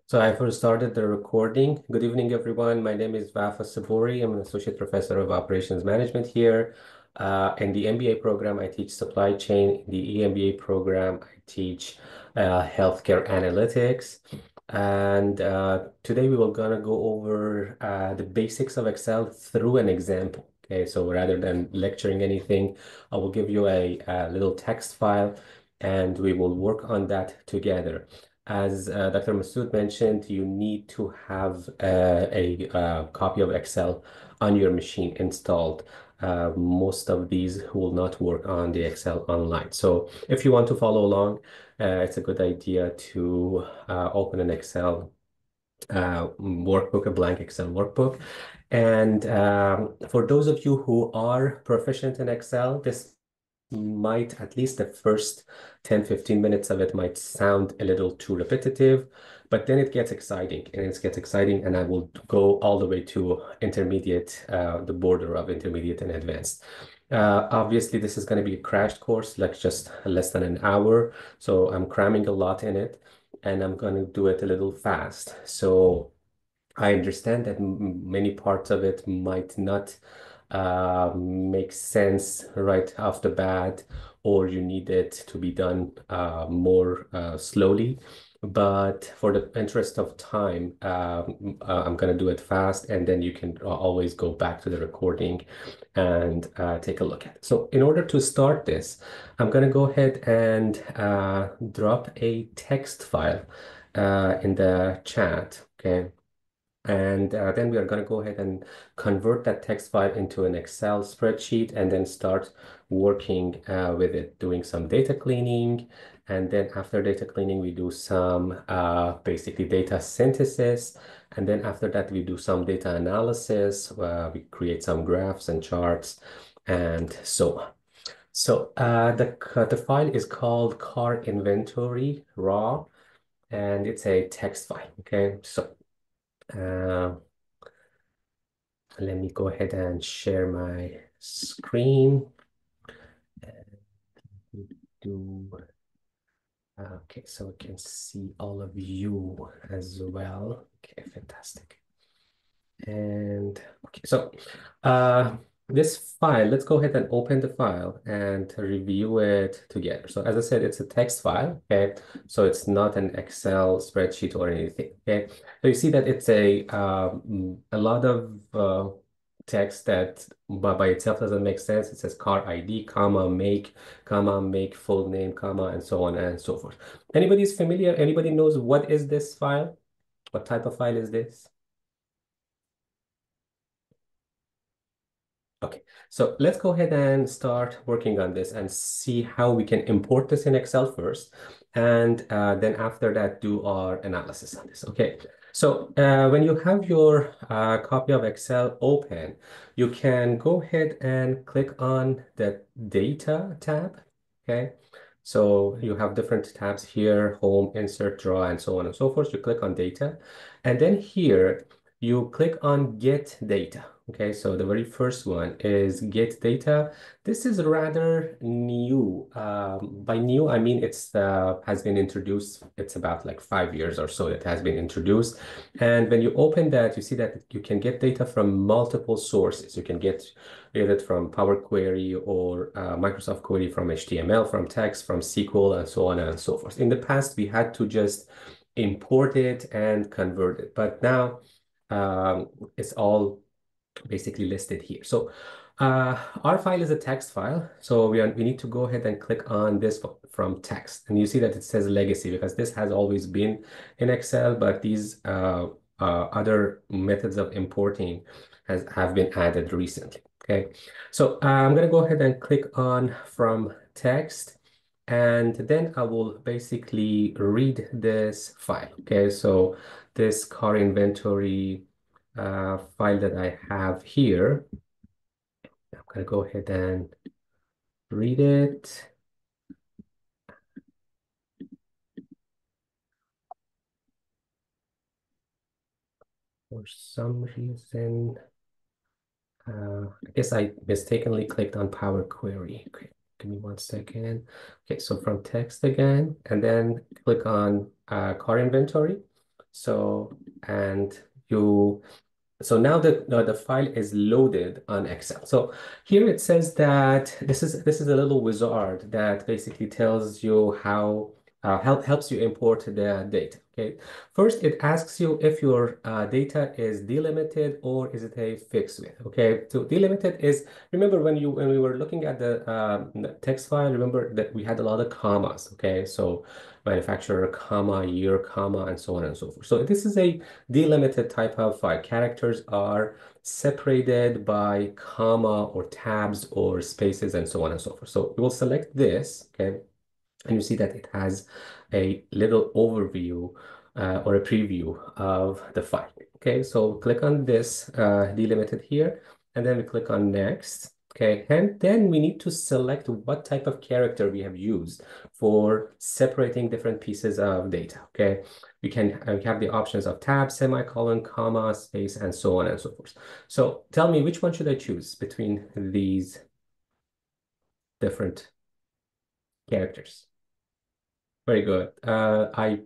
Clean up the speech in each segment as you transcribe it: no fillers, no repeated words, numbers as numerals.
So I first started the recording. Good evening, everyone. My name is Vafa Sabori. I'm an associate professor of operations management here. In the MBA program, I teach supply chain. In the EMBA program, I teach healthcare analytics. And today we were gonna go over the basics of Excel through an example. Okay, so rather than lecturing anything, I will give you a little text file, and we will work on that together. As Dr. Masood mentioned, you need to have a copy of Excel on your machine installed. Most of these will not work on the Excel online. So if you want to follow along, it's a good idea to open an Excel workbook, a blank Excel workbook. And for those of you who are proficient in Excel, this might, at least the first 10-15 minutes of it might sound a little too repetitive, but then it gets exciting and I will go all the way to intermediate, the border of intermediate and advanced. Obviously, this is going to be a crash course, like just less than an hour. So I'm cramming a lot in it and I'm going to do it a little fast. So I understand that many parts of it might not make sense right off the bat, or you need it to be done more slowly. But for the interest of time, I'm going to do it fast, and then you can always go back to the recording and take a look at it. So in order to start this, I'm going to go ahead and drop a text file in the chat. Okay. And then we are going to go ahead and convert that text file into an Excel spreadsheet and then start working with it, doing some data cleaning. And then after data cleaning, we do some basically data synthesis. And then after that, we do some data analysis. We create some graphs and charts and so on. So the file is called car inventory raw, and it's a text file. Okay, so uh, let me go ahead and share my screen and do, okay, so I can see all of you as well. Okay, fantastic. And okay, so uh, this file, let's go ahead and open the file and review it together. So as I said, it's a text file, okay? So it's not an Excel spreadsheet or anything, okay? So you see that it's a lot of text that by itself doesn't make sense. It says car ID, comma, make, full name, comma, and so on and so forth. Anybody's familiar? Anybody knows what is this file? What type of file is this? Okay, so let's go ahead and start working on this and see how we can import this in Excel first, and then after that do our analysis on this. Okay, so when you have your copy of Excel open, you can go ahead and click on the Data tab. Okay, so you have different tabs here: Home, Insert, Draw, and so on and so forth. You click on Data, and then here you click on Get Data. Okay, so the very first one is get data. This is rather new. By new, I mean it's has been introduced. It's about like 5 years or so it has been introduced. And when you open that, you see that you can get data from multiple sources. You can get it from Power Query or Microsoft Query, from HTML, from text, from SQL, and so on and so forth. In the past, we had to just import it and convert it, but now it's all basically listed here. So our file is a text file. So we need to go ahead and click on this from text. And you see that it says legacy because this has always been in Excel, but these other methods of importing have been added recently. Okay, so I'm going to go ahead and click on from text. And then I will basically read this file. Okay, so this car inventory file that I have here. I'm going to go ahead and read it. For some reason, I guess I mistakenly clicked on Power Query. Okay, give me 1 second. Okay, so from text again, and then click on car inventory. So, and you so now the file is loaded on Excel. So here it says that this is a little wizard that basically tells you how helps you import the data. Okay, first it asks you if your data is delimited or is it a fixed width. Okay, so delimited is, remember when we were looking at the text file, remember that we had a lot of commas. Okay, so manufacturer, comma, year, comma, and so on and so forth. So this is a delimited type of file. Characters are separated by comma or tabs or spaces and so on and so forth. So we will select this, okay, and you see that it has a little overview or a preview of the file. Okay, so click on this delimited here, and then we click on next. Okay, and then we need to select what type of character we have used for separating different pieces of data. Okay, we have the options of tab, semicolon, comma, space, and so on and so forth. So tell me, which one should I choose between these different characters? Very good. I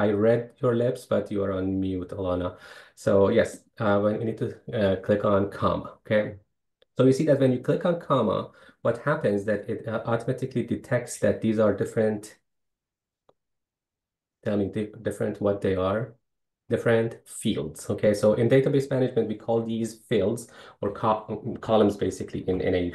read your lips, but you are on mute, Alana. So yes, when we need to click on comma. Okay. So you see that when you click on comma, what happens that it automatically detects that these are different. Tell me different what they are. Different fields. Okay, so in database management, we call these fields or columns basically in a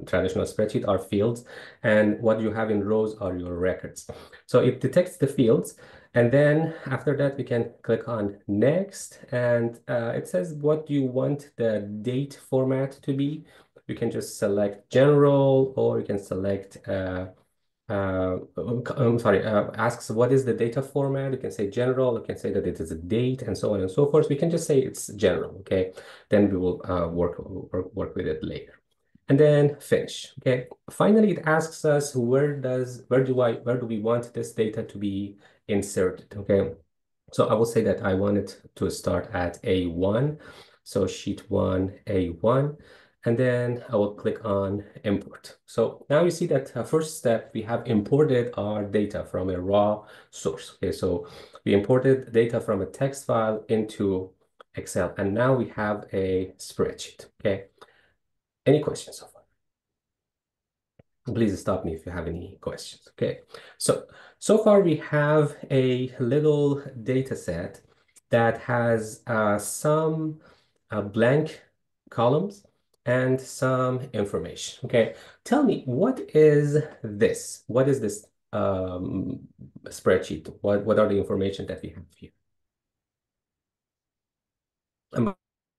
traditional spreadsheet are fields, and what you have in rows are your records. So it detects the fields, and then after that we can click on next, and it says what you want the date format to be. You can just select general, or you can select I'm sorry, asks what is the data format. You can say general, you can say that it is a date and so on and so forth. We can just say it's general, okay? Then we will work with it later. And then finish, okay? Finally, it asks us where do we want this data to be inserted, okay? So I will say that I want it to start at A1. So sheet 1, A1. And then I will click on import. So now you see that first step, we have imported our data from a raw source. Okay, so we imported data from a text file into Excel, and now we have a spreadsheet. Okay, any questions so far? Please stop me if you have any questions. Okay, so far we have a little data set that has some blank columns and some information. Okay, tell me, what is this? What is this spreadsheet? What are the information that we have here? And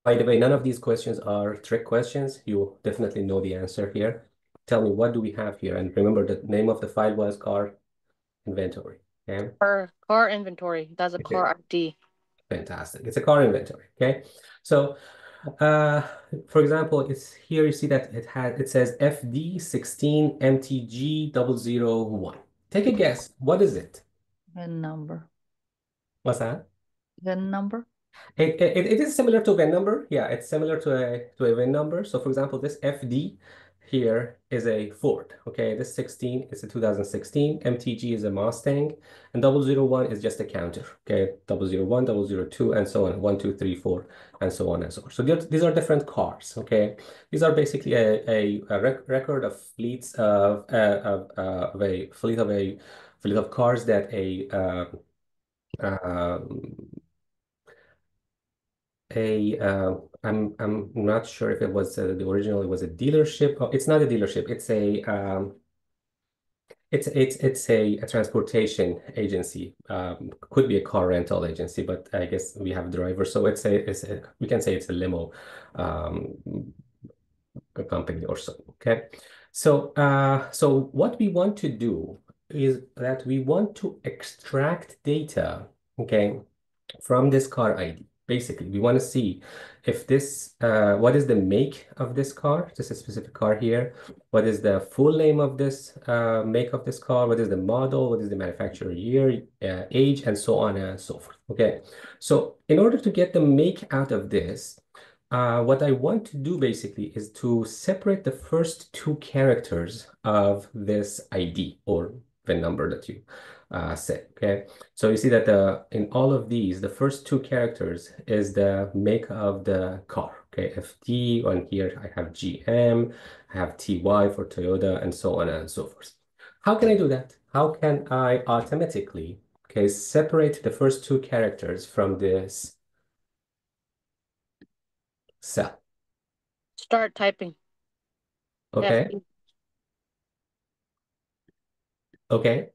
by the way, none of these questions are trick questions. You definitely know the answer here. Tell me, what do we have here? And remember, the name of the file was car inventory. Okay, Car inventory. That's a it car is ID. fantastic. It's a car inventory. Okay, so uh, for example, it's here. You see that it says FD16 MTG 001. Take a guess. What is it? VIN number. What's that? VIN number. It is similar to a VIN number. Yeah, it's similar to a VIN number. So for example, this FD here is a Ford. Okay, this 16 is a 2016. MTG is a Mustang, and 001 is just a counter. Okay, 001, 002, and so on. 1, 2, 3, 4, and so on and so on. So these are different cars. Okay, these are basically a record of fleets of a fleet of cars that uh, I'm not sure if it was the original. It was a dealership. Oh, it's not a dealership. It's a transportation agency. Could be a car rental agency, but I guess we have drivers, so we can say it's a limo um, a company or so. Okay, so what we want to do is that we want to extract data. Okay, from this car ID. Basically, we want to see if what is the make of this car, just a specific car here. What is the full name of this make of this car? What is the model? What is the manufacturer year, age, and so on and so forth. Okay, so in order to get the make out of this, what I want to do basically is to separate the first two characters of this ID or VIN number that you set. Okay, so you see that in all of these, the first two characters is the make of the car. Okay, FD, and here I have GM, I have TY for Toyota, and so on and so forth. How can I do that? How can I automatically, okay, separate the first two characters from this cell? Start typing. Okay, FD. okay.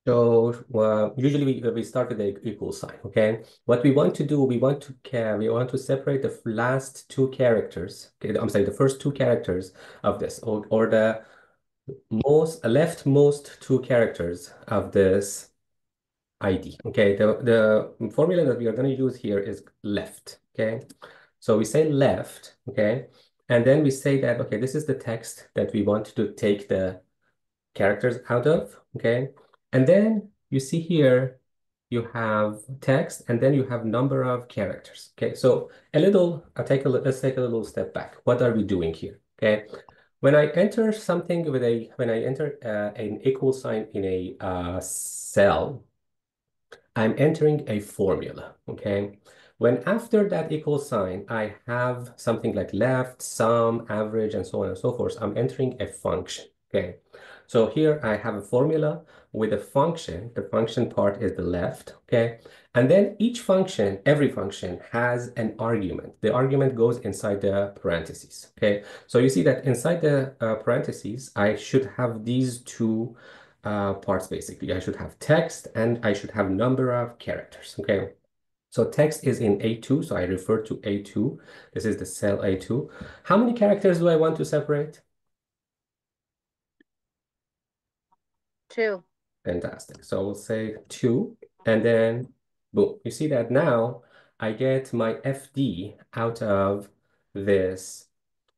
So usually we start with the equal sign. Okay, what we want to do, we want to separate the last two characters. Okay, I'm sorry, the first two characters of this, or the most leftmost two characters of this ID. Okay, the formula that we are going to use here is left. Okay, so we say left. Okay, and then we say that okay, this is the text that we want to take the characters out of, okay? And then you see here, you have text, and then you have number of characters, okay? So let's take a little step back. What are we doing here, okay? When I enter something when I enter an equal sign in a cell, I'm entering a formula, okay? When after that equal sign, I have something like left, sum, average, and so on and so forth, I'm entering a function, okay? So here I have a formula with a function. The function part is the left, okay? And then each function, every function has an argument. The argument goes inside the parentheses, okay? So you see that inside the parentheses, I should have these two parts basically. I should have text and I should have number of characters. Okay. So text is in A2, so I refer to A2. This is the cell A2. How many characters do I want to separate? 2. Fantastic. So we'll say 2, and then boom. You see that now I get my FD out of this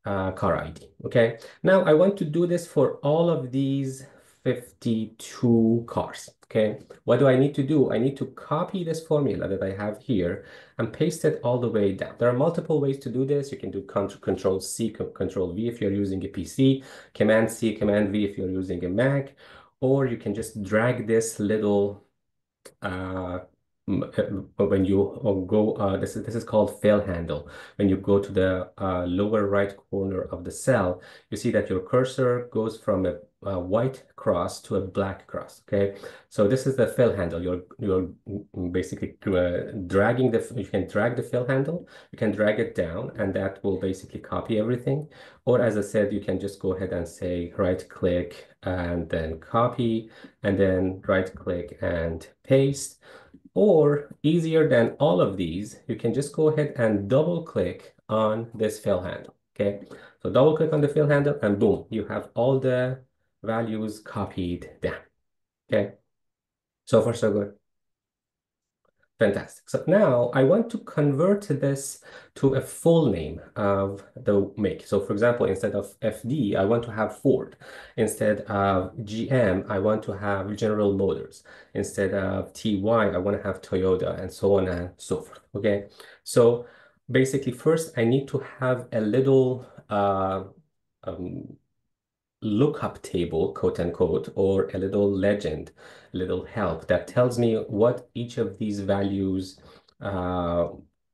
car ID. Okay. Now I want to do this for all of these 52 cars. Okay. What do I need to do? I need to copy this formula that I have here and paste it all the way down. There are multiple ways to do this. You can do Control C, Control V if you're using a PC, Command C, Command V if you're using a Mac, or you can just drag this little uh, when you go, this is called fail handle. When you go to the lower right corner of the cell, you see that your cursor goes from a white cross to a black cross. Okay, so this is the fill handle. You're basically dragging you can drag the fill handle. You can drag it down, and that will basically copy everything. Or as I said, you can just go ahead and say right click and then copy, and then right click and paste. Or easier than all of these, you can just go ahead and double click on this fill handle. Okay, so double click on the fill handle and boom, you have all the values copied down. Okay, so far so good. Fantastic. So now I want to convert this to a full name of the make. So for example, instead of FD, I want to have Ford. Instead of GM, I want to have General Motors. Instead of TY, I want to have Toyota, and so on and so forth. Okay. So basically, first I need to have a little um, lookup table, quote unquote, or a little legend, a little help that tells me what each of these values uh,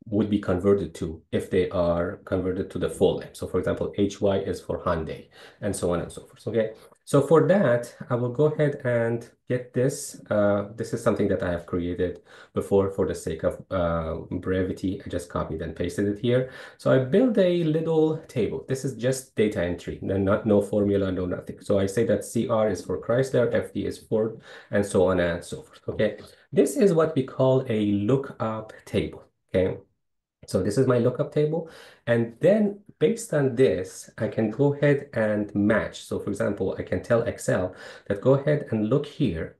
would be converted to if they are converted to the full name. So for example, HY is for Hyundai and so on and so forth. Okay. So for that, I will go ahead and get this. This is something that I have created before for the sake of brevity. I just copied and pasted it here. So I build a little table. This is just data entry, no formula, no nothing. So I say that CR is for Chrysler, FD is Ford, and so on and so forth. Okay. This is what we call a lookup table. Okay. So this is my lookup table. And then based on this, I can go ahead and match. So for example, I can tell Excel that go ahead and look here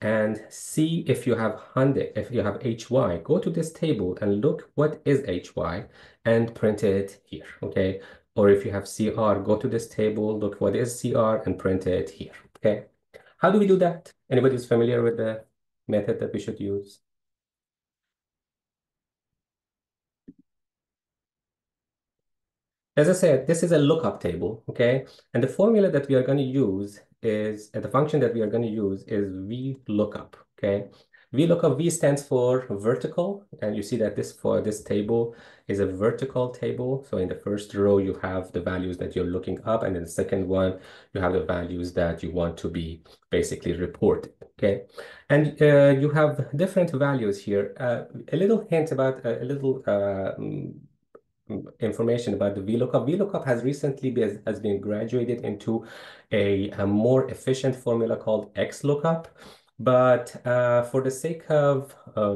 and see if you have Hyundai, if you have HY, go to this table and look what is HY and print it here, okay? Or if you have CR, go to this table, look what is CR and print it here, okay? How do we do that? Anybody is familiar with the method that we should use? As I said, this is a lookup table, okay? And the formula that we are going to use is, the function that we are going to use is VLOOKUP, okay? VLOOKUP, V stands for vertical, and you see that this for this table is a vertical table. So in the first row, you have the values that you're looking up, and in the second one, you have the values that you want to be basically reported, okay? And you have different values here. A little hint about a little information about the VLOOKUP. VLOOKUP has recently has been graduated into a more efficient formula called XLOOKUP. But for the sake of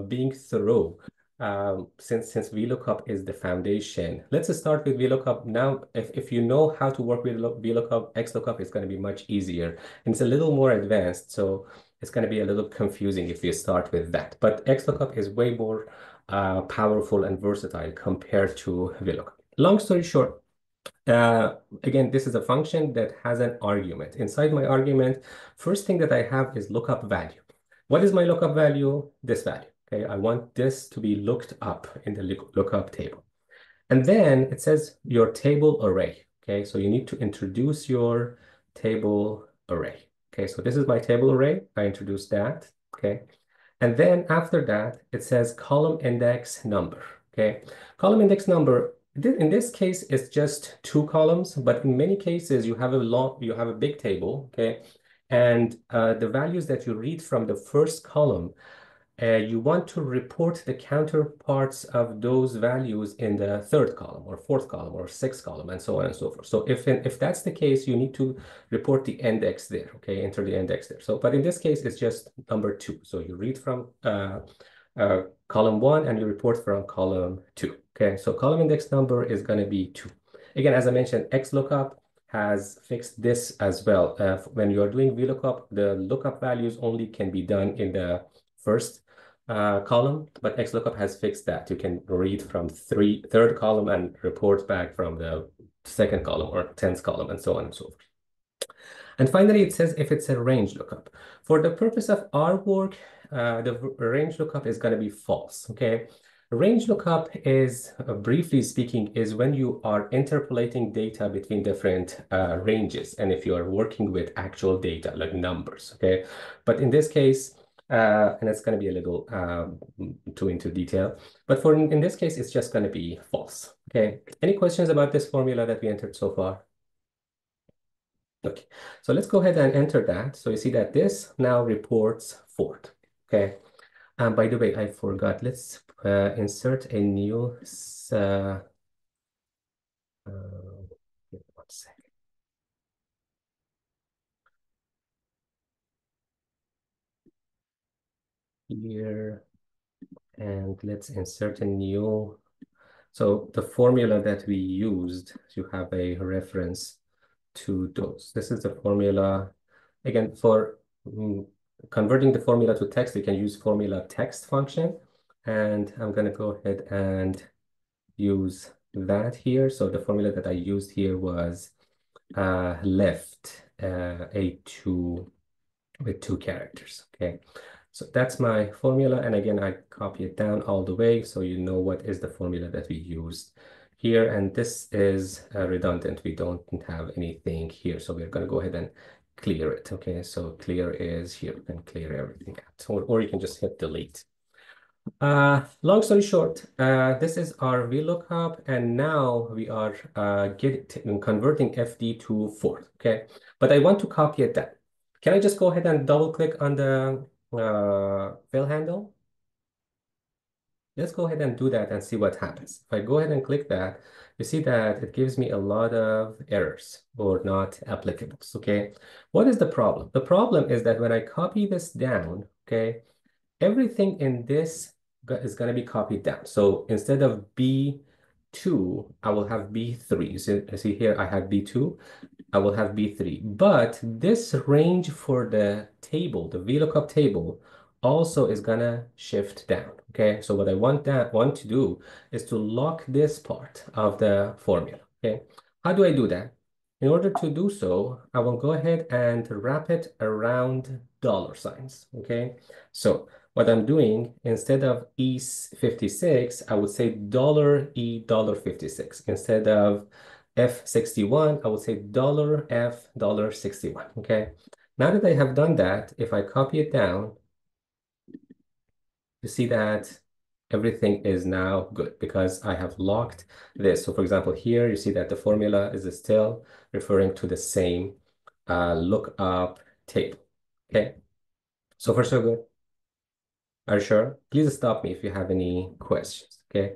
being thorough, since VLOOKUP is the foundation, let's start with VLOOKUP. Now, if you know how to work with VLOOKUP, XLOOKUP is going to be much easier. And it's a little more advanced, so it's going to be a little confusing if you start with that. But XLOOKUP is way more powerful and versatile compared to VLOOKUP. Long story short, uh, again, this is a function that has an argument. Inside my argument, first thing that I have is lookup value. What is my lookup value? This value. Okay, I want this to be looked up in the lookup table. And then it says your table array. Okay, so you need to introduce your table array. Okay, so this is my table array. I introduced that. Okay. And then after that, it says column index number, okay? Column index number, in this case, it's just two columns, but in many cases, you have a big table, okay? And the values that you read from the first column you want to report the counterparts of those values in the third column or fourth column or sixth column and so on and so forth. So if that's the case, you need to report the index there, okay? Enter the index there. So, but in this case, it's just number two. So you read from column one and you report from column two, okay? So column index number is going to be two. Again, as I mentioned, XLOOKUP has fixed this as well. When you are doing VLOOKUP, the lookup values only can be done in the first column, but XLOOKUP has fixed that. You can read from third column and report back from the second column or 10th column and so on and so forth. And finally, it says if it's a range lookup. For the purpose of our work, the range lookup is going to be false, okay? Range lookup is, briefly speaking, is when you are interpolating data between different ranges, and if you are working with actual data, like numbers, okay? But in this case, and it's going to be a little too into detail, but in this case, it's just going to be false, okay? Any questions about this formula that we entered so far? Okay, so let's go ahead and enter that. So you see that this now reports Ford. Okay. And by the way, I forgot. Let's insert a new. One second here, and let's insert a new. So the formula that we used, you have a reference to those. This is the formula. Again, for converting the formula to text, you can use formula text function. And I'm going to go ahead and use that here. So the formula that I used here was left A2 with two characters. Okay. So that's my formula. And again, I copy it down all the way so you know what is the formula that we used here. And this is redundant. We don't have anything here. So we're going to go ahead and clear it. Okay. So clear is here. You can clear everything out. Or you can just hit delete. Long story short, this is our VLOOKUP, and now we are converting FD to Ford, okay? But I want to copy it down. Can I just go ahead and double click on the fill handle? Let's go ahead and do that and see what happens. If I go ahead and click that, you see that it gives me a lot of errors or not applicables, okay? What is the problem? The problem is that when I copy this down, okay, everything in this is going to be copied down. So instead of B2, I will have B3. You see here, I have B2. I will have B3. But this range for the table, the VLOOKUP table, also is going to shift down. Okay, so what I want to do is to lock this part of the formula. Okay, how do I do that? In order to do so, I will go ahead and wrap it around dollar signs. Okay, so what I'm doing, instead of E56, I would say $E $56. Instead of F61, I would say $F $61, okay? Now that I have done that, if I copy it down, you see that everything is now good because I have locked this. So for example, here you see that the formula is still referring to the same lookup table, okay? So far, so good. Are you sure? Please stop me if you have any questions, okay?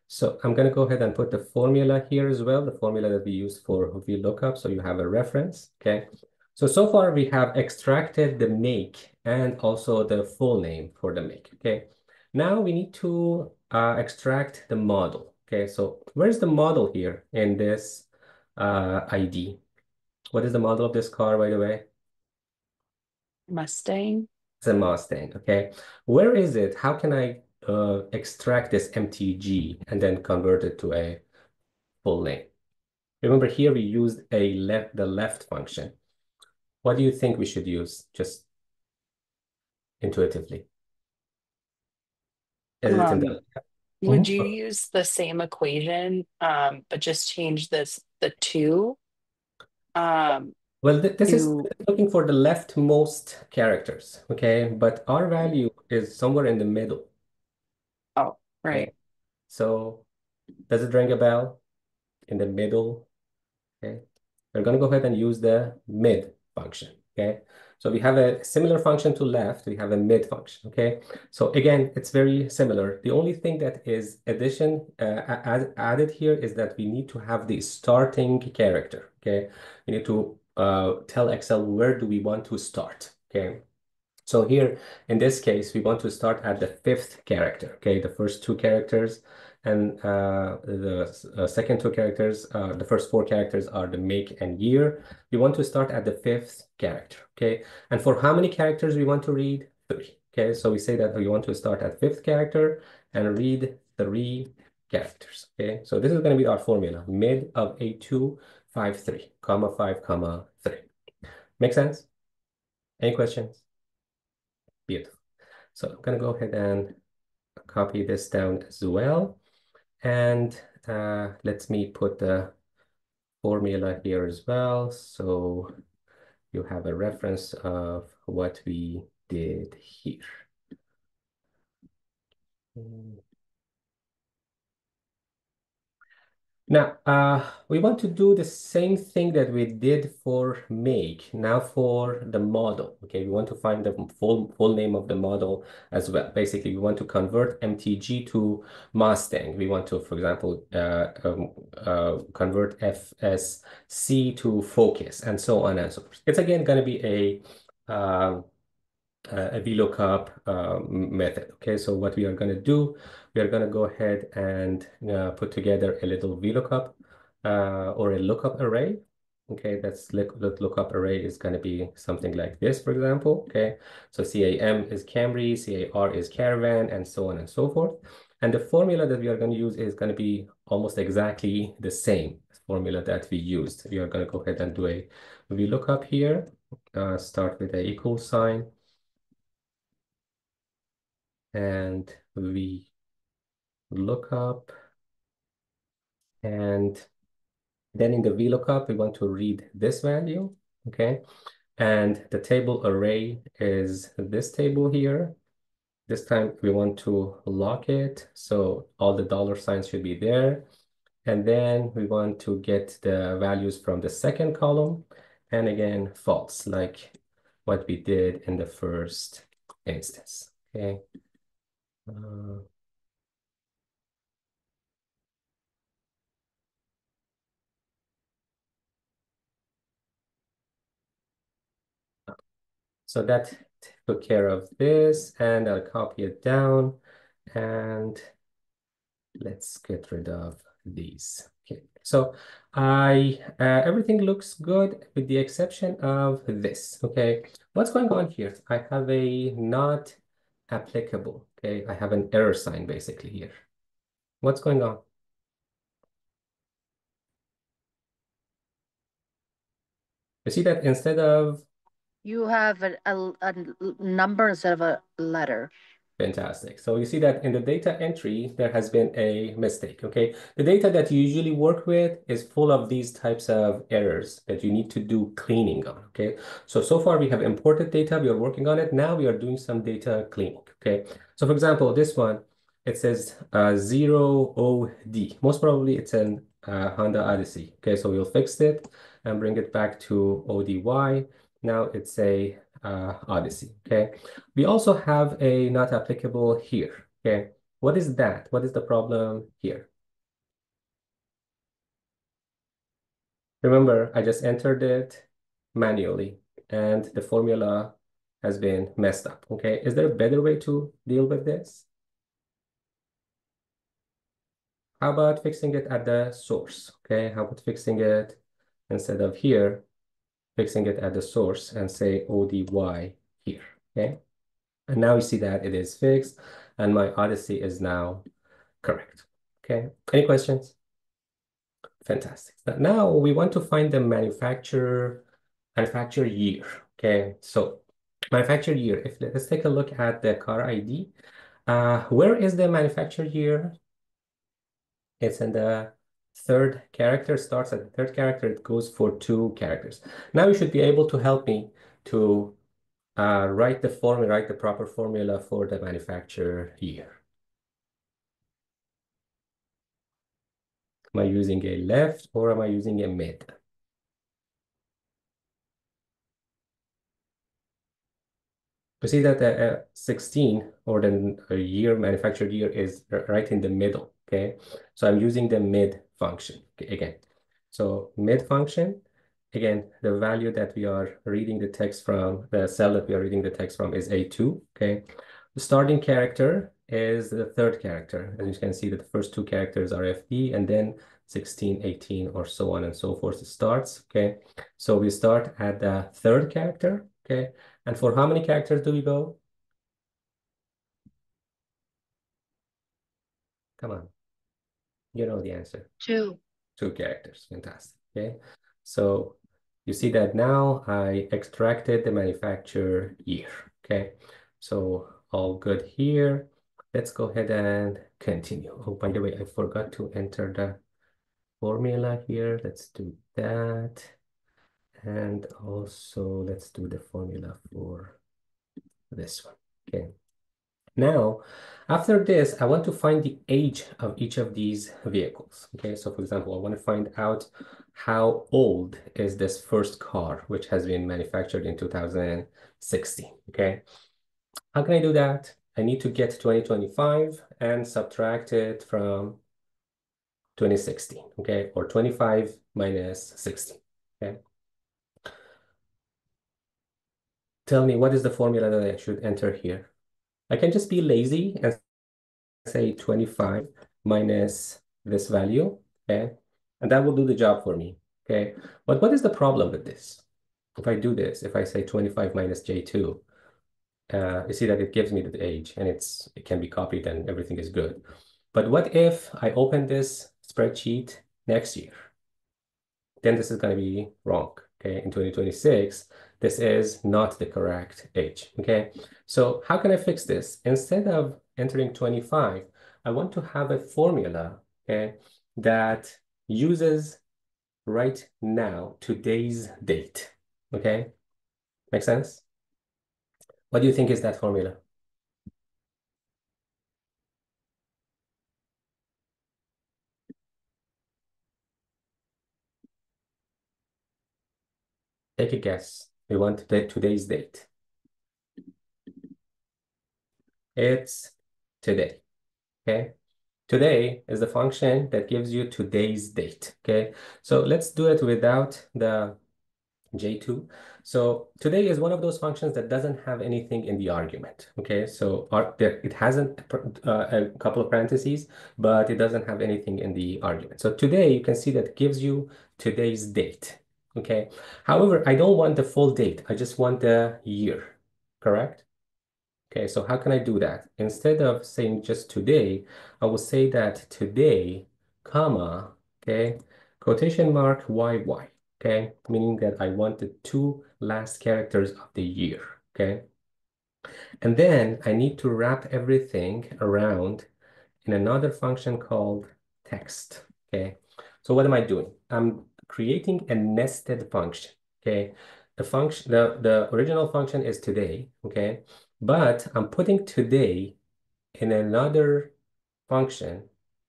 So I'm going to go ahead and put the formula here as well, the formula that we use for VLOOKUP, so you have a reference, okay? So far we have extracted the make and also the full name for the make, okay? Now we need to extract the model, okay? So where's the model here in this ID? What is the model of this car, by the way? Mustang. It's a Mustang, okay? Where is it? How can I extract this MTG and then convert it to a full name? Remember here we used the left function. What do you think we should use just intuitively? Is it in the Would you use the same equation, but just change the two Well, this is to looking for the leftmost characters, okay? But our value is somewhere in the middle, oh, okay? right. So does it ring a bell? In the middle, okay? We're going to go ahead and use the mid function, okay? So we have a similar function to left, we have a mid function, okay? So again, it's very similar. The only thing that is added here is that we need to have the starting character, okay? We need to tell Excel where do we want to start, okay? So here, in this case, we want to start at the fifth character, okay? The first two characters and the second two characters, the first four characters are the make and year. We want to start at the fifth character, okay? And for how many characters we want to read? Three, okay? So we say that we want to start at fifth character and read three characters, okay? So this is going to be our formula, mid of A2, 5, 3, comma 5, comma 3. Make sense? Any questions? Beautiful. So I'm going to go ahead and copy this down as well. And let me put the formula here as well. So you have a reference of what we did here. Now, we want to do the same thing that we did for make, now for the model, okay? We want to find the full name of the model as well. Basically, we want to convert MTG to Mustang. We want to, for example, convert FSC to Focus, and so on and so forth. It's again going to be a VLOOKUP method. Okay, so what we are going to do, we are going to go ahead and put together a little VLOOKUP or a lookup array. Okay, the lookup array is going to be something like this, for example. Okay, so CAM is Camry, CAR is Caravan, and so on and so forth. And the formula that we are going to use is going to be almost exactly the same formula that we used. We are going to go ahead and do a VLOOKUP here. Start with a equal sign. And we look up, and then in the VLOOKUP, we want to read this value, okay? And the table array is this table here. This time we want to lock it, so all the dollar signs should be there. And then we want to get the values from the second column, and again, false, like what we did in the first instance, okay? So that took care of this, and I'll copy it down, and let's get rid of these. Okay, so everything looks good with the exception of this. Okay, what's going on here? I have a not applicable. Okay, I have an error sign basically here. What's going on? You see that instead of You have a number instead of a letter. Fantastic. So you see that in the data entry, there has been a mistake, okay? The data that you usually work with is full of these types of errors that you need to do cleaning on, okay? So far we have imported data, we are working on it. Now we are doing some data cleaning, okay? So for example, this one, it says 0OD. Most probably it's an Honda Odyssey, okay? So we'll fix it and bring it back to ODY. Now it's a Odyssey, okay? We also have a not applicable here, okay? What is that? What is the problem here? Remember, I just entered it manually and the formula has been messed up, okay? Is there a better way to deal with this? How about fixing it at the source, okay? How about fixing it instead of here, fixing it at the source and say ODY here, okay? And now you see that it is fixed and my Odyssey is now correct. Okay, any questions? Fantastic. Now we want to find the manufacturer year. Okay, so manufacturer year. Let's take a look at the car ID. Where is the manufacturer year? It's in the third character, starts at the third character, it goes for 2 characters. Now you should be able to help me to write the proper formula for the manufacturer year. Am I using a left or am I using a mid? You see that 16 or the year manufactured year is right in the middle, okay? So I'm using the mid function again. So mid function, again, the value that we are reading the text from, the cell that we are reading the text from is A2, okay? The starting character is the third character. As you can see that the first 2 characters are FD and then 16, 18, or so on and so forth starts, okay? So we start at the third character, okay? And for how many characters do we go? Come on, you know the answer. 2. 2 characters, fantastic, okay? So you see that now I extracted the manufacturer year, okay? So all good here. Let's go ahead and continue. Oh, by the way, I forgot to enter the formula here. Let's do that. And also let's do the formula for this one, okay? Now, after this, I want to find the age of each of these vehicles. Okay, so for example, I want to find out how old is this first car, which has been manufactured in 2016. Okay, how can I do that? I need to get 2025 and subtract it from 2016. Okay, or 25 minus 16. Okay, tell me what is the formula that I should enter here? I can just be lazy and say 25 minus this value, okay? And that will do the job for me, okay? But what is the problem with this? If I do this, if I say 25 minus J2, you see that it gives me the age and it can be copied and everything is good. But what if I open this spreadsheet next year? Then this is going to be wrong, okay? In 2026, this is not the correct age, okay? So how can I fix this? Instead of entering 25, I want to have a formula, okay, that uses right now, today's date, okay? Make sense? What do you think is that formula? Take a guess. We want today's date. It's today, okay? Today is the function that gives you today's date, okay? So let's do it without the J2. So today is one of those functions that doesn't have anything in the argument, okay? So it hasn't a couple of parentheses, but it doesn't have anything in the argument. So today, you can see that it gives you today's date, okay? However, I don't want the full date. I just want the year, correct? Okay, so how can I do that? Instead of saying just today, I will say that today, comma, okay, quotation mark YY, okay, meaning that I want the 2 last characters of the year, okay? And then I need to wrap everything around in another function called text, okay? So what am I doing? I'm creating a nested function, okay? The original function is today, okay? But I'm putting today in another function,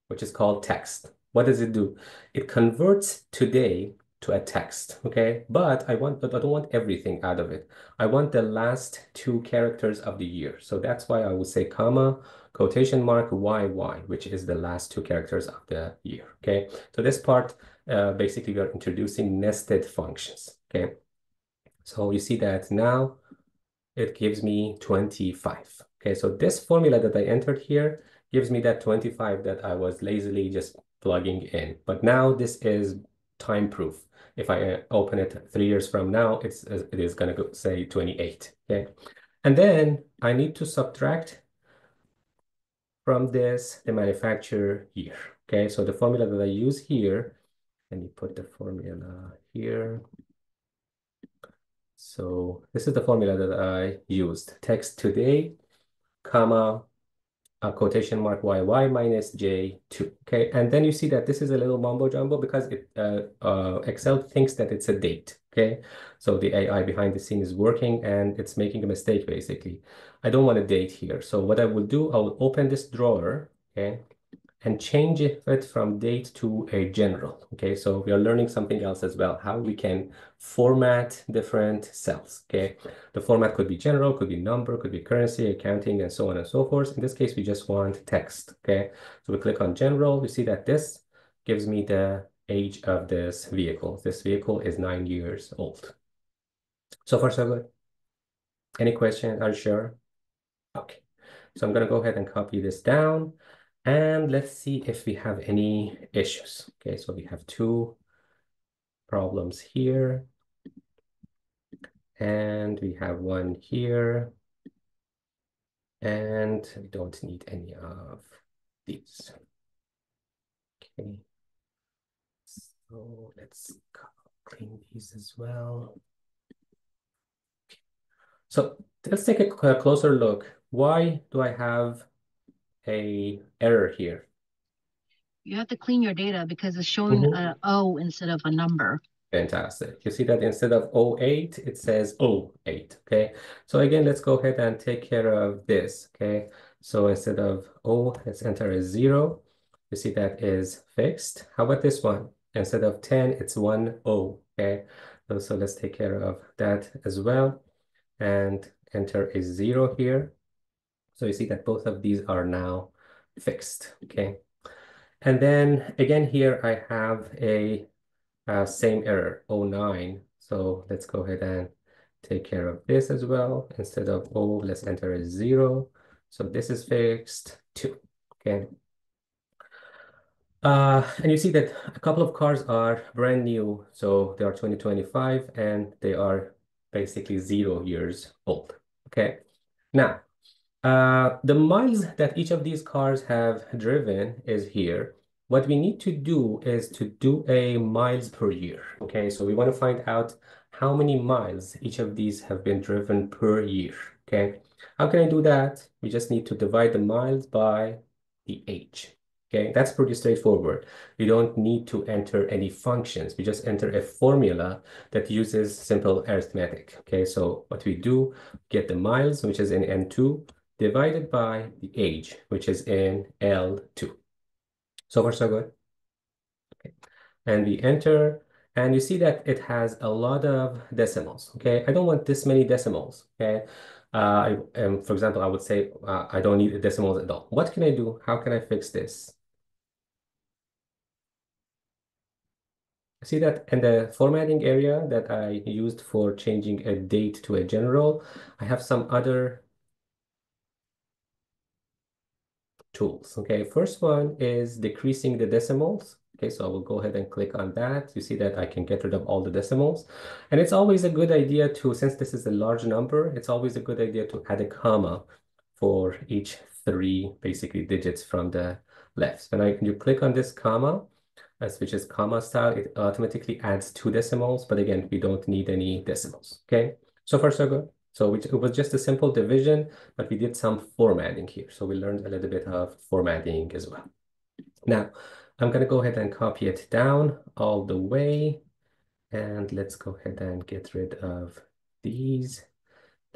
which is called text. What does it do? It converts today to a text, okay? But I don't want everything out of it. I want the last two characters of the year. So that's why I would say comma, quotation mark, YY, which is the last two characters of the year, okay? So this part, basically we are introducing nested functions, okay? So you see that now it gives me 25. Okay, so this formula that I entered here gives me that 25 that I was lazily just plugging in. But now this is time proof. If I open it 3 years from now, it is going to say 28. Okay, and then I need to subtract from this the manufacturer year. Okay, so the formula that I use here, let me put the formula here. So this is the formula that I used. Text today, comma, a quotation mark YY minus J2. Okay, and then you see that this is a little mumbo jumbo because Excel thinks that it's a date. Okay, so the AI behind the scene is working and it's making a mistake basically. I don't want a date here. So what I will do, I will open this drawer, okay, and change it from date to a general. Okay, so we are learning something else as well, how we can format different cells. Okay, the format could be general, could be number, could be currency, accounting, and so on and so forth. In this case, we just want text. Okay, so we click on general. We see that this gives me the age of this vehicle. This vehicle is 9 years old. So far, so good. Any question? Are you sure? Okay. So I'm going to go ahead and copy this down. And let's see if we have any issues. Okay, so we have two problems here. And we have one here. And we don't need any of these. Okay. So let's clean these as well. So let's take a closer look. Why do I have a error here? You have to clean your data because it's showing an O instead of a number. Fantastic. You see that instead of 08, it says 08. Okay. So again, let's go ahead and take care of this. Okay. So instead of O, let's enter a 0. You see that is fixed. How about this one? Instead of 10, it's 10. Okay. So let's take care of that as well and enter a 0 here. So you see that both of these are now fixed. Okay. And then again, here I have a same error, 09. So let's go ahead and take care of this as well. Instead of O, let's enter a 0. So this is fixed too. Okay. And you see that a couple of cars are brand new. So they are 2025 and they are basically 0 years old. Okay. Now, the miles that each of these cars have driven is here. What we need to do is to do a miles per year. Okay, so we want to find out how many miles each of these have been driven per year. Okay, how can I do that? We just need to divide the miles by the age. Okay, that's pretty straightforward. We don't need to enter any functions. We just enter a formula that uses simple arithmetic. Okay, so what we do, get the miles, which is in N2, divided by the age, which is in L2. So far, so good. Okay. And we enter, and you see that it has a lot of decimals. Okay, I don't want this many decimals. Okay, for example, I would say I don't need decimals at all. What can I do? How can I fix this? See that in the formatting area that I used for changing a date to a general, I have some other tools. Okay, first one is decreasing the decimals. Okay, so I will go ahead and click on that. You see that I can get rid of all the decimals. And it's always a good idea to, since this is a large number, it's always a good idea to add a comma for each three basically digits from the left. When you click on this comma, which is comma style, it automatically adds two decimals. But again, we don't need any decimals. Okay, so far so good. So it was just a simple division, but we did some formatting here. So we learned a little bit of formatting as well. Now, I'm going to go ahead and copy it down all the way. And let's go ahead and get rid of these.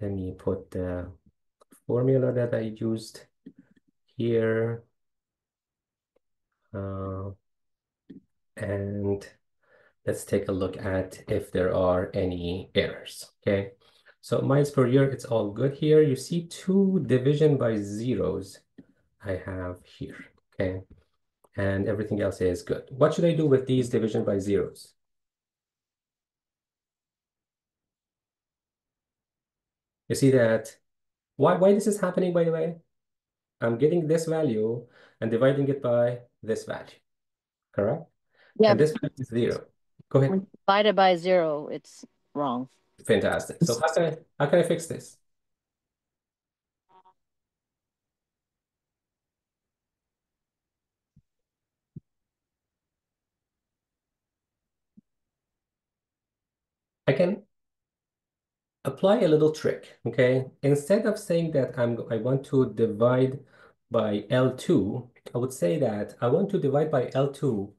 Let me put the formula that I used here. And let's take a look at if there are any errors, okay? So miles per year, it's all good here. You see two division by zeros I have here, okay? And everything else is good. What should I do with these division by zeros? You see that, why this is happening, by the way? I'm getting this value and dividing it by this value, correct? Yeah, And this value is 0. Go ahead. when divided by 0, it's wrong. Fantastic. So how can I fix this? I can apply a little trick, okay? Instead of saying that I want to divide by L2, I would say that I want to divide by L2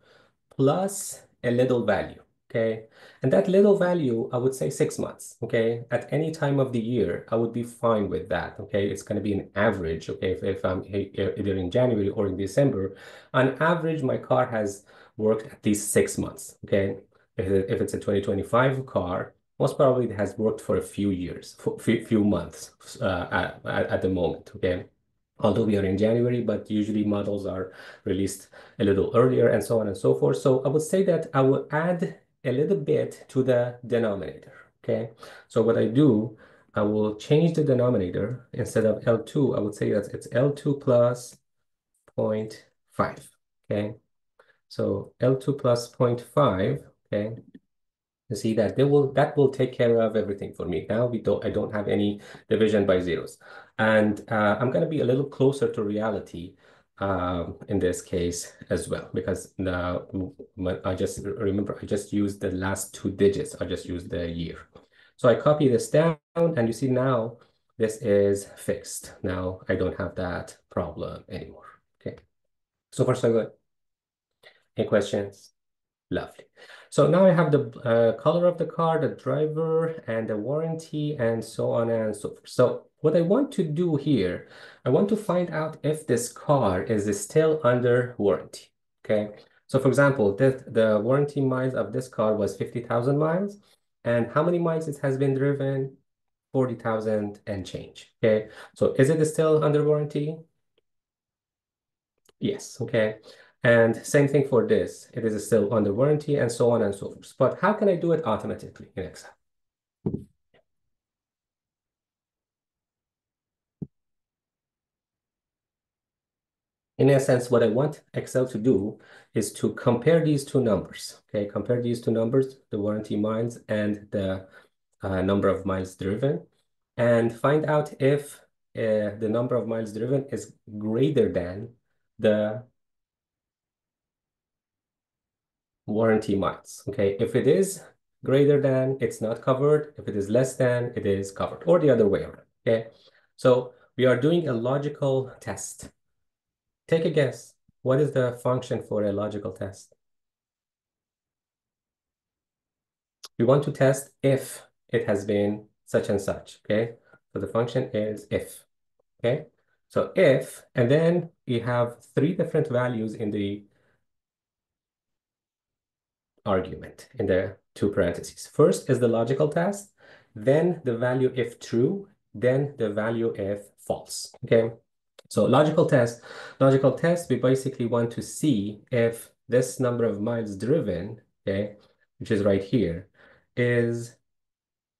plus a little value, okay? And that little value, I would say 6 months, okay? At any time of the year, I would be fine with that, okay? It's going to be an average, okay? If I'm either in January or in December, on average, my car has worked at least 6 months, okay? If it's a 2025 car, most probably it has worked for a few years, for few months at the moment, okay? Although we are in January, but usually models are released a little earlier and so on and so forth. So I would say that I will add a little bit to the denominator, okay? So what I do, I will change the denominator. Instead of L2, I would say that it's L2 plus 0.5, okay? So L2 plus 0.5, okay? You see that that will take care of everything for me. Now I don't have any division by zeros. And I'm going to be a little closer to reality in this case as well, because I just remember I just used the last two digits. I just used the year. So I copy this down, and you see now this is fixed. Now I don't have that problem anymore. Okay. So far, so good. Any questions? Lovely. So now I have the color of the car, the driver, and the warranty, and so on and so forth. So what I want to do here, I want to find out if this car is still under warranty. Okay. So for example, the warranty miles of this car was 50,000 miles. And how many miles it has been driven? 40,000 and change. Okay. So is it still under warranty? Yes, okay. And same thing for this. It is still under warranty and so on and so forth. But how can I do it automatically in Excel? In essence, what I want Excel to do is to compare these two numbers. Okay, compare these two numbers, the warranty miles and the number of miles driven, and find out if the number of miles driven is greater than the warranty miles. Okay, if it is greater than, it's not covered. If it is less than, it is covered, or the other way around. Okay, so we are doing a logical test. Take a guess. What is the function for a logical test? We want to test if it has been such and such. Okay, so the function is if. Okay, so if, and then we have three different values in the argument in the two parentheses. First is the logical test, then the value if true, then the value if false. Okay. So logical test, we basically want to see if this number of miles driven, okay, which is right here, is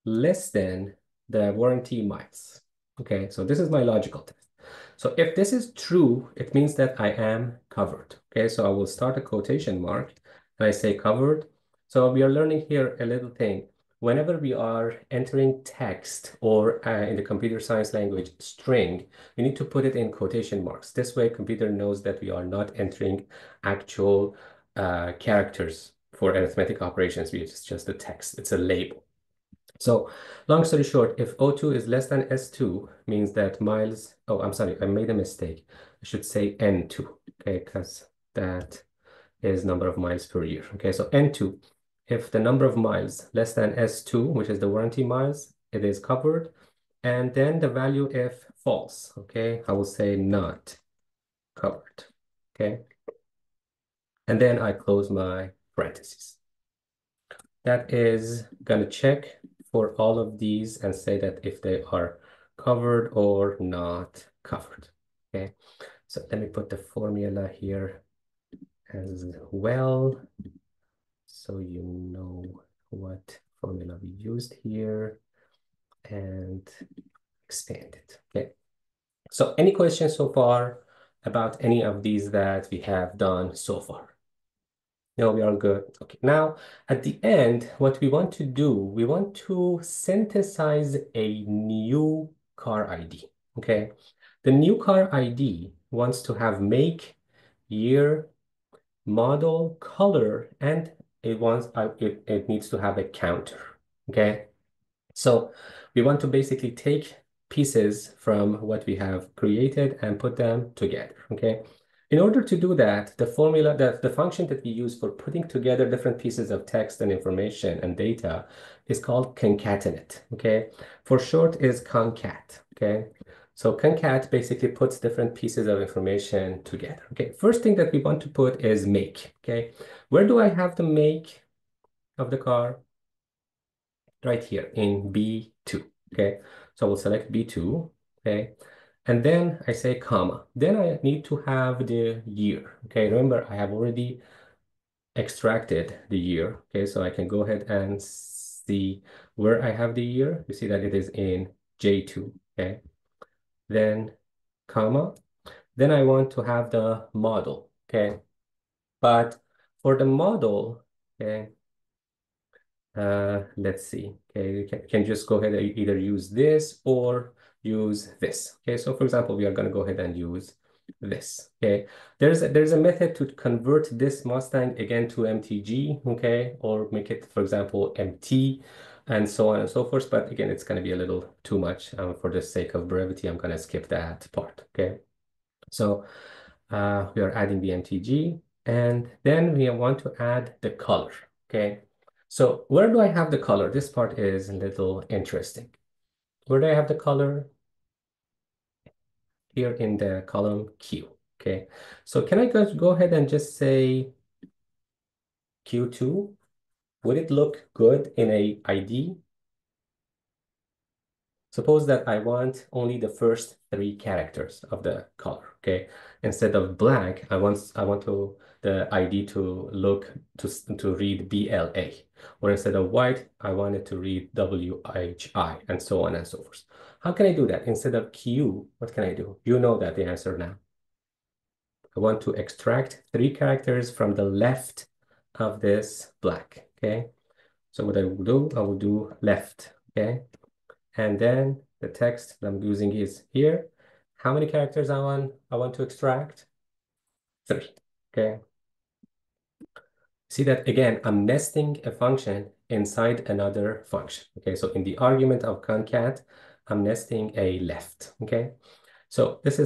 less than the warranty miles. Okay, so this is my logical test. So if this is true, it means that I am covered. Okay, so I will start a quotation mark and I say covered. So we are learning here a little thing. Whenever we are entering text or in the computer science language string, we need to put it in quotation marks. This way, computer knows that we are not entering actual characters for arithmetic operations. It's just a text. It's a label. So long story short, if O2 is less than S2, means that miles, oh, I'm sorry, I made a mistake. I should say N2, okay, because that is number of miles per year. Okay, so N2, if the number of miles less than S2, which is the warranty miles, it is covered. And then the value if false, okay, I will say not covered, okay? And then I close my parentheses. That is gonna check for all of these and say that if they are covered or not covered, okay? So let me put the formula here as well, so you know what formula we used here and expand it, okay? So any questions so far about any of these that we have done so far? No, we are good. Okay, now at the end, what we want to do, we want to synthesize a new car ID, okay? The new car ID wants to have make, year, model, color, and it needs to have a counter, okay? So we want to basically take pieces from what we have created and put them together, okay? In order to do that, the formula, the function that we use for putting together different pieces of text and information and data is called concatenate, okay? For short is concat, okay? So concat basically puts different pieces of information together, okay? First thing that we want to put is make, okay? Where do I have the make of the car? Right here in B2, okay? So I will select B2, okay? And then I say comma. Then I need to have the year, okay? Remember, I have already extracted the year, okay? So I can go ahead and see where I have the year. You see that it is in J2, okay? Then comma. Then I want to have the model, okay? But for the model, okay, let's see. Okay, you can just go ahead and either use this or use this. Okay, so for example, we are going to go ahead and use this. Okay, there's a method to convert this Mustang again to MTG. Okay, or make it, for example, MT, and so on and so forth. But again, it's going to be a little too much. For the sake of brevity, I'm going to skip that part. Okay, so we are adding the MTG, and then we want to add the color. Okay. So where do I have the color? This part is a little interesting. Where do I have the color? Here in the column Q, okay? So can I go ahead and just say Q2? Would it look good in a ID? Suppose that I want only the first 3 characters of the color, okay? Instead of blank, I want the ID to look to read BLA, or instead of white, I want it to read WHI, and so on and so forth. How can I do that? Instead of Q, what can I do? You know that the answer now. I want to extract 3 characters from the left of this black, okay? So what I will do left, okay? And then the text that I'm using is here. How many characters I want to extract? 3, okay? See that again, I'm nesting a function inside another function, okay? So in the argument of concat, I'm nesting a left, okay? So this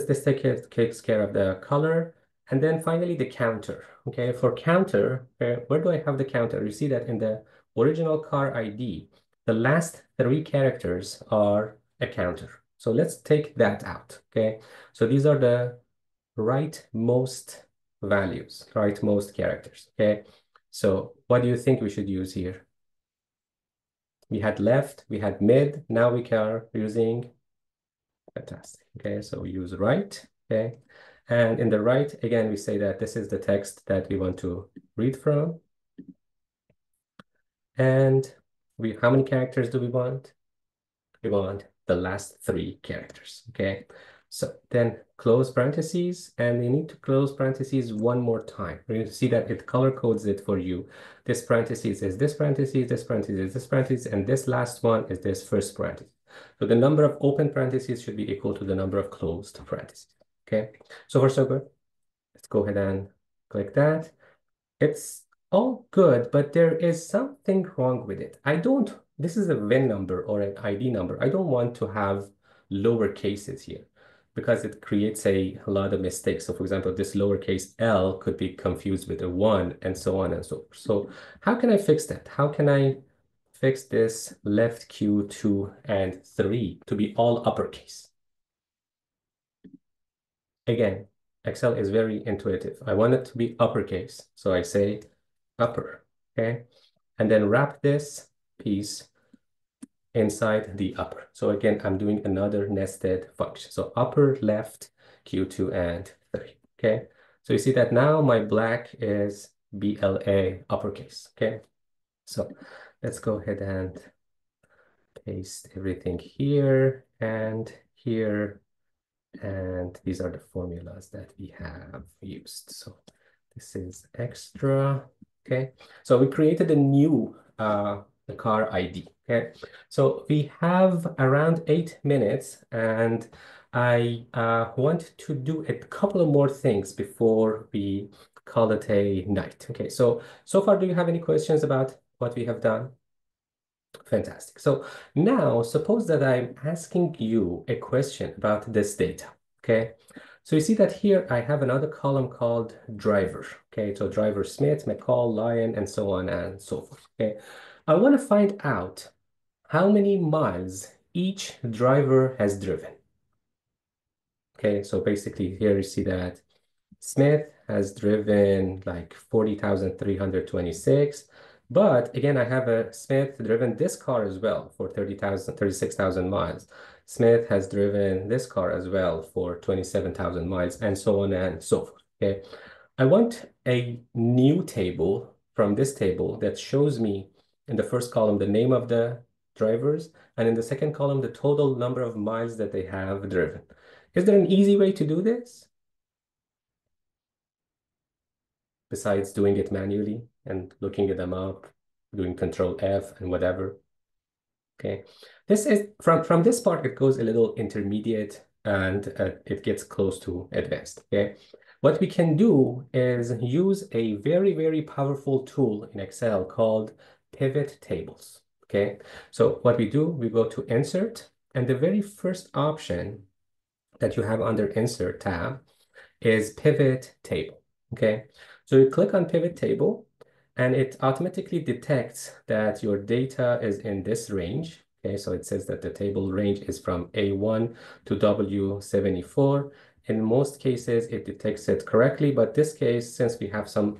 takes care of the color. And then finally the counter, okay? For counter, where do I have the counter? You see that in the original car ID, the last 3 characters are a counter. So let's take that out, okay? So these are the rightmost values, rightmost characters, okay? So what do you think we should use here? We had left, we had mid, now we are using fantastic. Okay, so we use right. Okay. And in the right, again, we say that this is the text that we want to read from. And how many characters do we want? We want the last 3 characters. Okay. So then close parentheses, and you need to close parentheses one more time. You see that it color codes it for you. This parentheses is this parentheses, this parentheses is this parentheses, and this last one is this first parenthesis. So the number of open parentheses should be equal to the number of closed parentheses. Okay, so far so good. Let's go ahead and click that. It's all good, but there is something wrong with it. I don't this is a VIN number or an ID number. I don't want to have lower cases here because it creates a lot of mistakes. So for example, this lowercase L could be confused with a 1 and so on and so forth. So how can I fix that? How can I fix this left Q, 2, and 3 to be all uppercase? Again, Excel is very intuitive. I want it to be uppercase. So I say upper, okay? And then wrap this piece inside the upper. So again, I'm doing another nested function. So upper left Q2 and 3, okay? So you see that now my black is BLA uppercase, okay? So let's go ahead and paste everything here and here. And these are the formulas that we have used. So this is extra, okay? So we created a new car ID, okay? So we have around 8 minutes and I want to do a couple of more things before we call it a night. Okay, so far, do you have any questions about what we have done? Fantastic. So now suppose that I'm asking you a question about this data, okay? So you see that here I have another column called driver, okay? So driver Smith, McCall, Lyon, and so on and so forth, okay? I want to find out how many miles each driver has driven, okay? So basically here you see that Smith has driven like 40,326. But again, I have a Smith driven this car as well for 36,000 miles. Smith has driven this car as well for 27,000 miles and so on and so forth. Okay. I want a new table from this table that shows me in the first column the name of the drivers and in the second column the total number of miles that they have driven. Is there an easy way to do this besides doing it manually and looking at them up, doing Control F and whatever? Okay, this is from this part, it goes a little intermediate and it gets close to advanced. Okay, what we can do is use a very, very powerful tool in Excel called pivot tables. Okay, so what we do, we go to Insert, and the very first option that you have under Insert tab is Pivot Table. Okay, so you click on Pivot Table, and it automatically detects that your data is in this range. Okay, so it says that the table range is from A1 to W74. In most cases, it detects it correctly, but this case, since we have some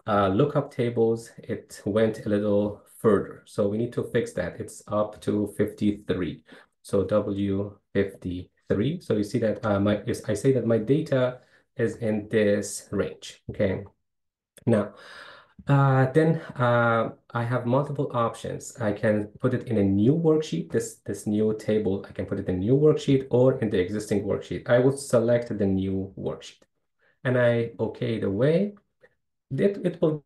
lookup tables, it went a little further. So we need to fix that. It's up to 53. So W53. So you see that I say that my data is in this range. Okay. Now, I have multiple options. I can put it in a new worksheet, this new table. I can put it in a new worksheet or in the existing worksheet. I would select the new worksheet and I okay the way. It will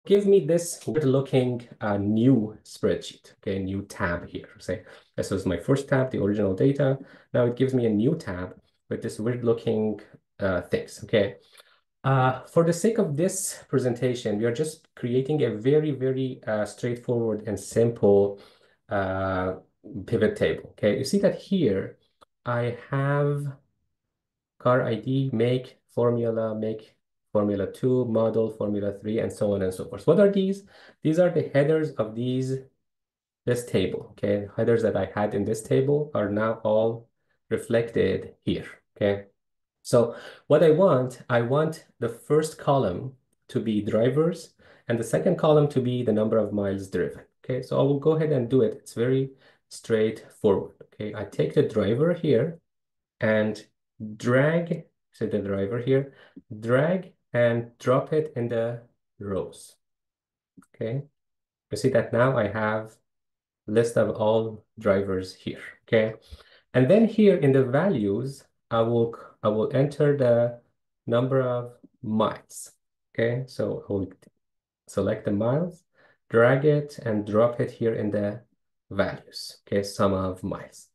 give me this weird looking new spreadsheet, okay, new tab here. Say this was my first tab, the original data. Now it gives me a new tab with this weird looking things, okay. For the sake of this presentation, we are just creating a very, very straightforward and simple pivot table. Okay, you see that here I have car ID, make, formula 2, model, formula 3, and so on and so forth. What are these? These are the headers of this table. Okay, headers that I had in this table are now all reflected here. Okay. So what I want the first column to be drivers and the second column to be the number of miles driven. Okay, so I will go ahead and do it. It's very straightforward. Okay, I take the driver here and drag, so the driver here, drag and drop it in the rows. Okay, you see that now I have list of all drivers here. Okay, and then here in the values, I will enter the number of miles. Okay, so I will select the miles, drag it, and drop it here in the values. Okay, sum of miles.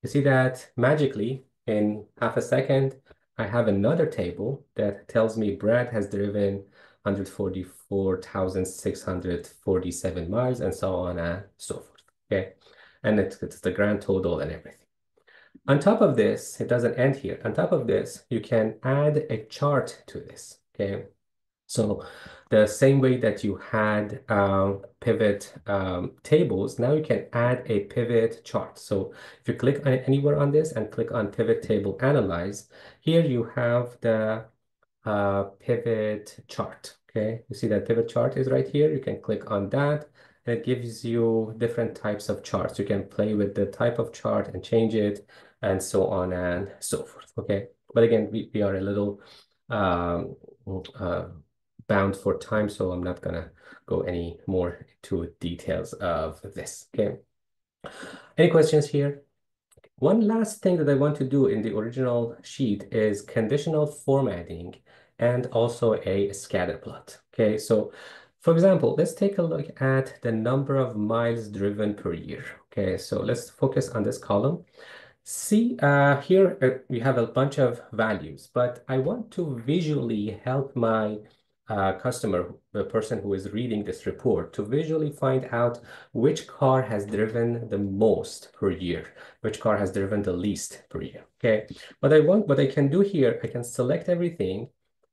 You see that magically in half a second, I have another table that tells me Brad has driven 144,647 miles, and so on and so forth. Okay, and it's the grand total and everything. On top of this, it doesn't end here. On top of this, you can add a chart to this. Okay, so the same way that you had pivot tables, now you can add a pivot chart. So if you click on anywhere on this and click on pivot table analyze, here you have the pivot chart. Okay, you see that pivot chart is right here. You can click on that and it gives you different types of charts. You can play with the type of chart and change it and so on and so forth. Okay, but again, we are a little um, uh, bound for time, so I'm not gonna go any more into details of this. Okay, any questions here? One last thing that I want to do in the original sheet is conditional formatting and also a scatter plot. Okay, so for example, let's take a look at the number of miles driven per year. Okay, so let's focus on this column. See, here we have a bunch of values, but I want to visually help my customer, the person who is reading this report, to visually find out which car has driven the most per year, which car has driven the least per year. Okay, what I can do here, I can select everything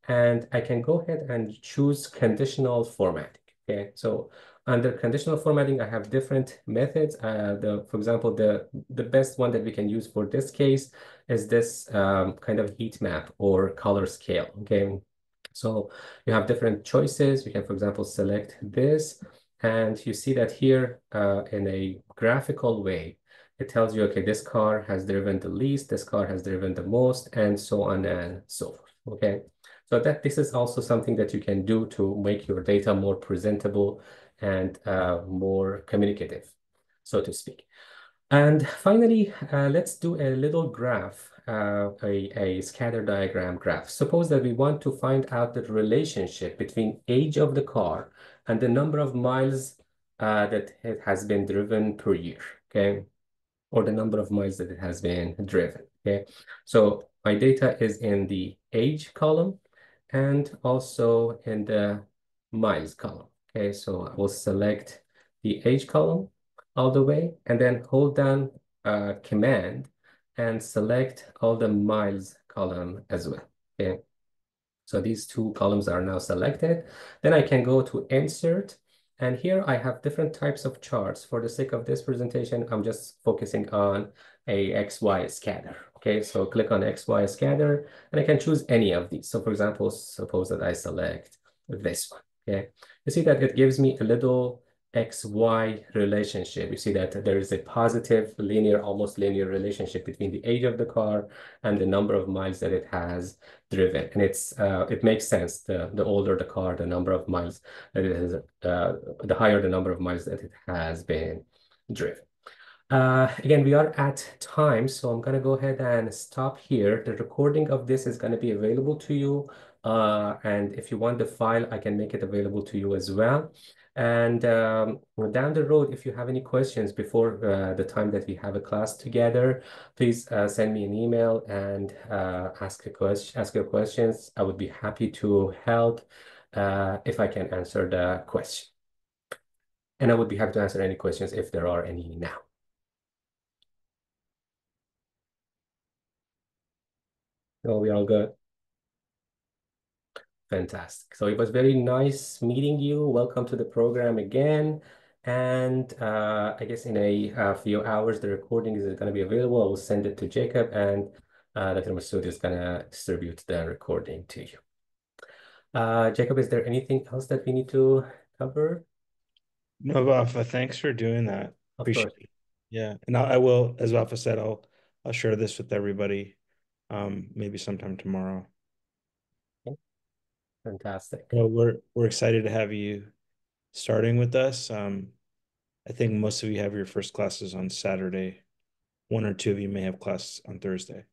and I can go ahead and choose conditional formatting. Okay, so under conditional formatting, I have different methods. For example, the best one that we can use for this case is this kind of heat map or color scale. Okay, so you have different choices. You can, for example, select this, and you see that here in a graphical way, it tells you, okay, this car has driven the least, this car has driven the most, and so on and so forth. Okay, so this is also something that you can do to make your data more presentable and more communicative, so to speak. And finally, let's do a little graph, a scatter diagram graph. Suppose that we want to find out the relationship between age of the car and the number of miles that it has been driven per year, okay? Or the number of miles that it has been driven, okay? So my data is in the age column and also in the miles column. Okay, so I will select the age column all the way and then hold down Command and select all the miles column as well. Okay, so these two columns are now selected. Then I can go to Insert. And here I have different types of charts. For the sake of this presentation, I'm just focusing on a XY scatter. Okay, so click on XY scatter and I can choose any of these. So for example, suppose that I select this one. Okay, you see that it gives me a little XY relationship. You see that there is a positive linear, almost linear relationship between the age of the car and the number of miles that it has driven. And it makes sense. The older the car, the number of miles that it has, the higher the number of miles that it has been driven. Again, we are at time, so I'm gonna go ahead and stop here. The recording of this is gonna be available to you. And if you want the file, I can make it available to you as well. And down the road, if you have any questions before the time that we have a class together, please send me an email and ask your questions. I would be happy to help if I can answer the question. And I would be happy to answer any questions if there are any now. Oh, we all good. Fantastic. So it was very nice meeting you. Welcome to the program again. And I guess in a few hours, the recording is going to be available. I will send it to Jacob and Dr. Masood is going to distribute the recording to you. Jacob, is there anything else that we need to cover? No, Vafa, thanks for doing that. Of Appreciate course. it. Yeah. And I will, as Vafa said, I'll share this with everybody maybe sometime tomorrow. Okay. Fantastic. Well, we're excited to have you starting with us. I think most of you have your first classes on Saturday. One or two of you may have class on Thursday.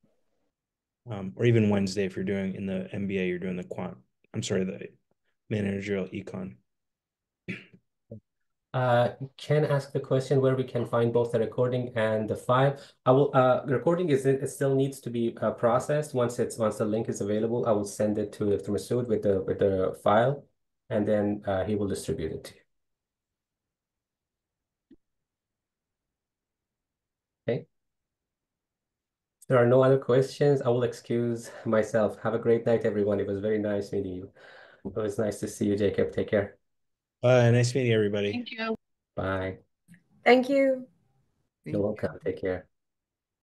Or even Wednesday if you're doing in the MBA, you're doing the managerial econ. Can ask the question where we can find both the recording and the file. The recording it still needs to be processed. Once the link is available, I will send it to Masood with the file. and then he will distribute it to you. Okay. If there are no other questions, I will excuse myself. Have a great night, everyone. It was very nice meeting you. It was nice to see you, Jacob. Take care. Nice meeting everybody. Thank you. Bye. Thank you. You're welcome. Take care.